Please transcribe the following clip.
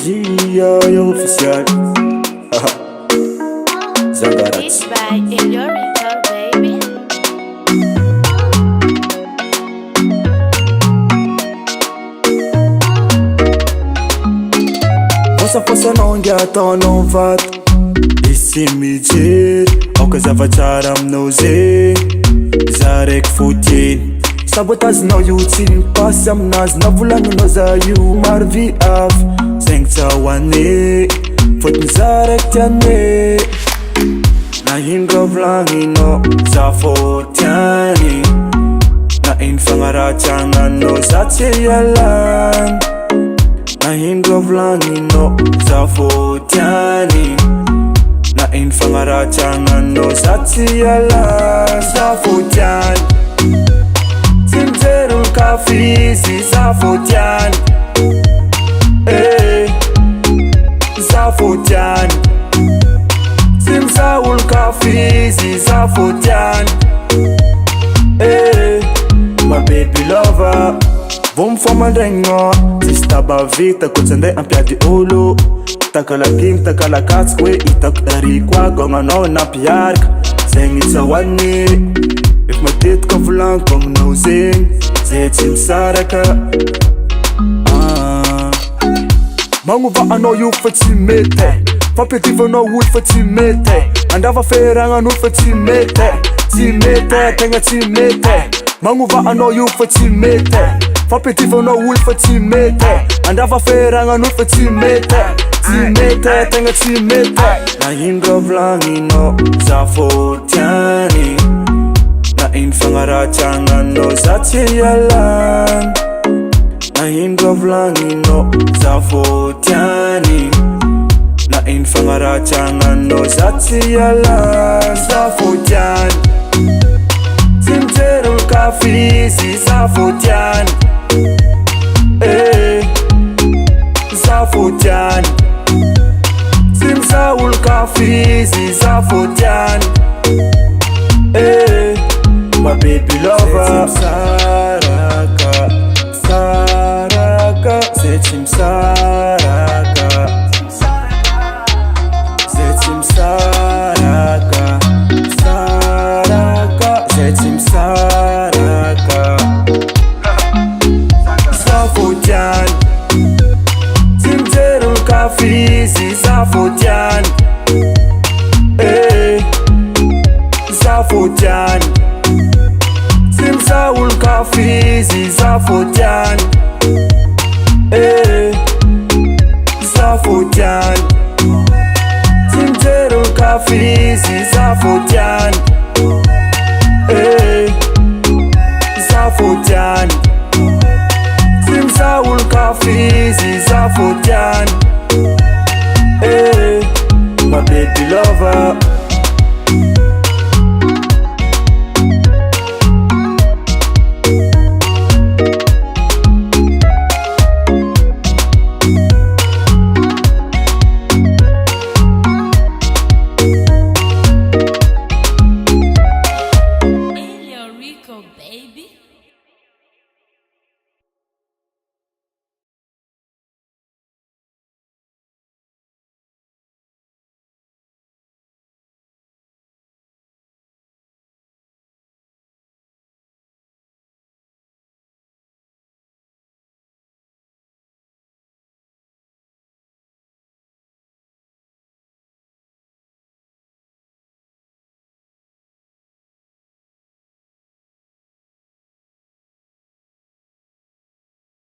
Dia oficial. Zagarat. Beats by Elio Rico, baby. Fosa nonga ataonao vato isy mijery aoka zavatsara aminao zegny za raiky foteny sabotazinao io tsy mipasy aminazy na volagninao za io maro viavy zegny tsy ahoane fôtiny za raiky tiane na ino raha volagninao za fô tiany na ino fagnaratsy agnanao za tsy ialagny na ino raha volagninao za fô tiany na ino fagnaratsy agnanao za tsy ialagny za fô tiany tsy mijery olo kafizy za fô tiany za fô tiany tsy mizaha olo kafizy za fô tiany my baby lover vao mifamandregninao tsisy taba vita koa tsy andeha ampiady olo takalakigny takalakatsiky hoe hitako ariko agognanao nampiaraka zegny tsy ahoany efa matetika volagniko aminao zegny zay tsy misaraka magnova anao io fa tsy mety fampedivanao olo fa tsy mety andrava feragnan'olo fa tsy mety tegna tsy mety magnova anao io fa tsy mety fampedivanao olo fa tsy mety andrava feragnan'olo fa tsy mety tegna tsy mety na ino raha volagninao za fô tiany na ino fagnaratsy agnanao za tsy ialagny na ino raha volagninao za fô tiany na ino fagnaratsy agnanao za tsy ialagny za fô tiany tsy mijery olo kafizy za fô tiany za fô tiany tsy mizaha olo kafizy za fô tiany my baby lover saraka saraka zay tsy misaraka zay tsy misaraka saraka zay tsy misaraka za fô tiany tsy mijery olo kafizy za fô tiany za fô tiany tsy mizaha olo kafizy za fô tiany za fô tiany tsy mijery olo kafizy za fô tiany za fô tiany tsy mizaha olo kafizy za fô tiany my baby lover